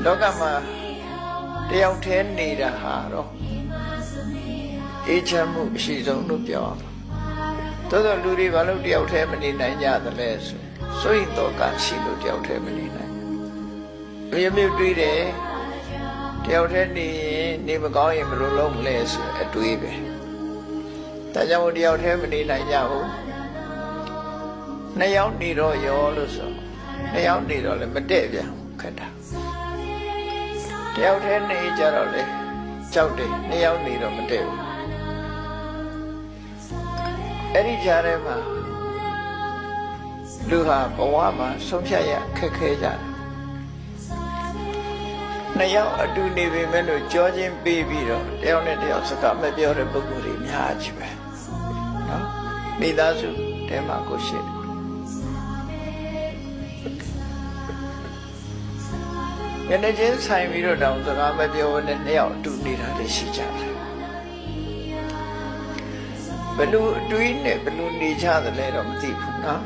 လောကမှာတယောက်တည်းနေတာဟာတော့အေးချမ်းမှုအရှိဆုံးလို့ပြောအောင်သို့သောလူတွေဘာလို့တယောက်တည်းမနေနိုင်ကြသလဲဆိုရင်တော့ကရှိလို့တယောက်တည်းမနေနိုင်ဘူးမျိုးတွေးတယ်တယောက်တည်းနေရင်နေမကောင်းရင်ဘယ်လိုလုပ်မလဲဆိုအတွေးပဲဒါကြောင့်တယောက်တည်းမနေနိုင်ကြဘူးနှစ်ယောက်နေတော့ရောလို့ဆိုနှစ်ယောက်နေတော့လည်းမတည့်ပြန်ခက်တာတယောက်တည်းနေကြတော့လေကြောက်တယ်နှစ်ယောက်နေတော့မတည့်ဘူးအဲ့ဒီကြားထဲမှာလူဟာဘဝမှာဆုံးဖြတ်ရခက်ခဲကြတယ်နှစ်ယောက်အတူနေပေမဲ့လို့ကြောချင်းပေးပြီးတော့တယောက်နဲ့တယောက်စကားမပြောတဲ့ပုဂ္ဂိုလ်တွေအများကြီးပဲနော်မိသားစုတဲမှာကိုရှိတယ်ညနေချင်းဆိုင်ပြီးတော့တောင်စကားမပြောဘဲနဲ့နှစ်ယောက်အတူနေတာလည်းရှိကြတယ်ဘယ်လိုအတွေးနဲ့ဘယ်လိုနေကြသလဲတော့မသိဘူးနော်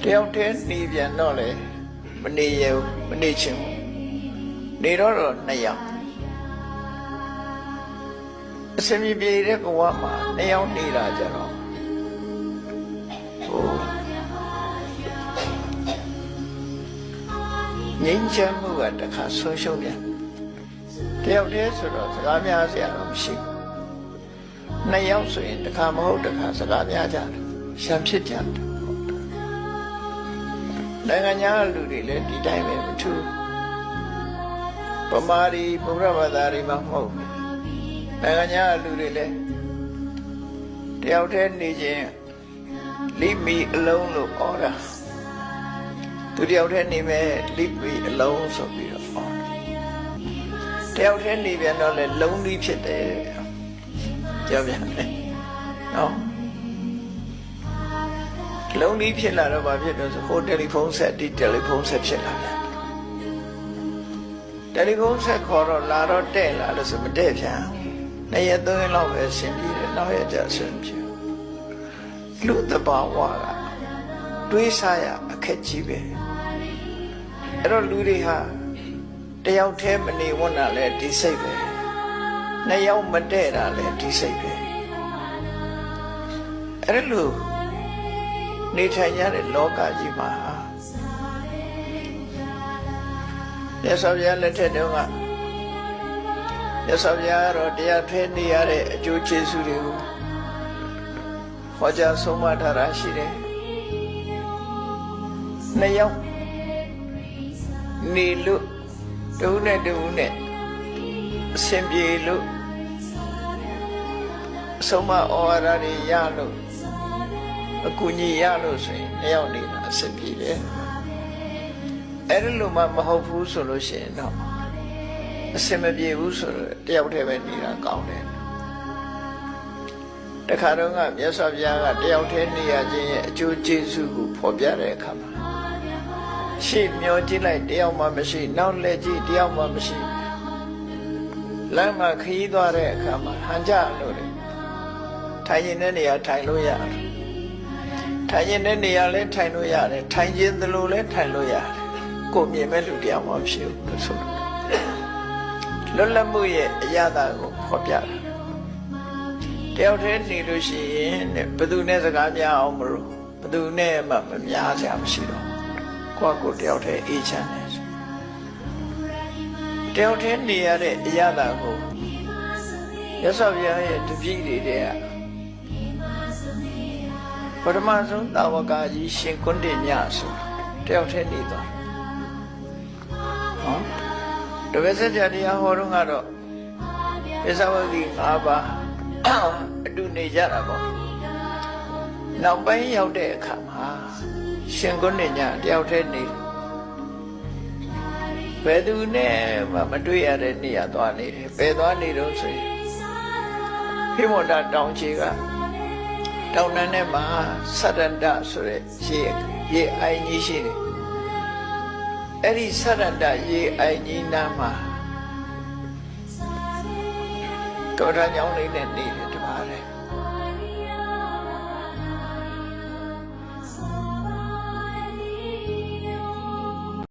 တယောက်တည်းနေပြန်တော့လေမနေရဘူးမနေချင်ဘူးနေတော့နှစ်ယောက်အစမြပြေတဲ့ဘဝမှာနှစ်ယောက်နေတာကြတော့ငြိမ်းချမ်းမှုကတခါဆုံးရှုံးပြန်တယောက်တည်းဆိုတော့စကားများစရာတော့မရှိဘူးနှစ်ယောက်ဆိုရင်တခါမဟုတ်တခါစကားများကြတယ်ရှမ်းဖြစ်ကြတယ်နိုင်ငံခြားလူတွေလည်းဒီတိုင်းပဲမထူးဗမာတွေဗုဒ္ဓဘာသာတွေမှမဟုတ်နိုင်ငံခြားလူတွေလည်းတယောက်တည်းနေခြင်းလိမီအလုံးလို့ခေါ်တာသူတယောက်တည်းနေမဲ့လိမီအလုံးဆိုပြီးတော့ခေါ်တယောက်တည်းနေပြန်တော့လေလုံးလေးဖြစ်တယ်ပြောပြန်တယ်နော်လုံးလေးဖြစ်လာတော့ဘာဖြစ်လို့ဆိုဟိုတယ်လီဖုန်းဆက်ဒီတယ်လီဖုန်းဆက်ဖြစ်လာတယ်တယ်လီဖုန်းဆက်ခေါ်တော့လာတော့တဲ့လာလို့ဆိုမတဲ့ပြန်နှစ်ရက်သုံးရက်လောက်ပဲဆင်ပြေတယ်နောက်ရက်ကျဆင်ပြေလူတဘာဝကတွေးစားရအခက်ကြီးပဲအဲ့တော့လူတွေဟာတယောက်တည်းမနေဝန်းတာလဲဒီစိတ်ပဲနှစ်ယောက်မတဲ့တာလဲဒီစိတ်ပဲအဲ့လိုနေထိုင်ရတဲ့လောကကြီးမှာမြတ်စွာဘုရားလက်ထက်တုန်းကမြတ်စွာဘုရားကတော့တရားထွေးနေရတဲ့အကျိုးကျေးဇူးတွေကိုဟောကြားဆုံးမထားတာရှိတယ်နှစ်ယောက်နေလို့တူနဲ့တူနဲ့အစဉ်ပြေလို့ဆုံးမဩဝါဒတွေရလို့အကူအညီရလို့ဆိုရင်နှစ်ယောက်နေတာအစဉ်ပြေတယ်အဲ့ဒီလိုမှမဟုတ်ဘူးဆိုလို့ရှိရင်တော့အစဉ်မပြေဘူးဆိုတော့တယောက်တည်းပဲနေတာကောင်းတယ်တခါတော့ကမြတ်စွာဘုရားကတယောက်တည်းနေရခြင်းရဲ့အကျိုးကျေးဇူးကိုဖော်ပြတဲ့အခါမှာရှေ့မျောကြည့်လိုက်တယောက်မှမရှိနောက်လက်ကြည့်တယောက်မှမရှိလမ်းမှာခရီးသွားတဲ့အခါမှာဟန်ကြလို့လေထိုင်ရင်တဲ့နေရာထိုင်လို့ရတယ်ထိုင်ရင်တဲ့နေရာလည်းထိုင်လို့ရတယ်ထိုင်ခြင်းသလိုလည်းထိုင်လို့ရတယ်ကိုမြင်မဲ့လူတယောက်မှဖြစ်ဘူးလို့ဆိုလွတ်လပ်မှုရဲ့အရာသာကိုဖော်ပြတာတယောက်တည်းနေလို့ရှိရင်ဘယ်သူနဲ့စကားများအောင်မလို့ဘယ်သူနဲ့မှမများစရာမရှိတော့ကိုယ့်ကိုတယောက်တည်းအေးချမ်းတယ်တယောက်တည်းနေရတဲ့အရာသာကိုရသော်ဘုရားရဲ့တပည့်တွေတဲ့ပထမဆုံးသာဝကကြီးရှင်ကွန်းတင်ညဆိုတယောက်တည်းနေသွားနော်တပည့်ဆက်ကြတရားဟောတော့ကတော့ပစ္စဝတိ၅ပါးအတူနေကြတာပေါ့နောက်ပိုင်းရောက်တဲ့အခါမှာရှင်ကွန်းတင်ညတယောက်တည်းနေဘယ်သူနဲ့မှမတွေ့ရတဲ့နေရာသွားနေတယ်ဘယ်သွားနေတော့ဆိုရင်ဟိမန္တတောင်ချေကတောင်နန်းထဲမှာသတ္တန္တဆိုတဲ့ရေအိုင်ကြီးရှိတယ်အဲ့ဒီသတ္တန္တရေအိုင်ကြီးနားမှာကောထာညောင်းလေးနဲ့နေတယ်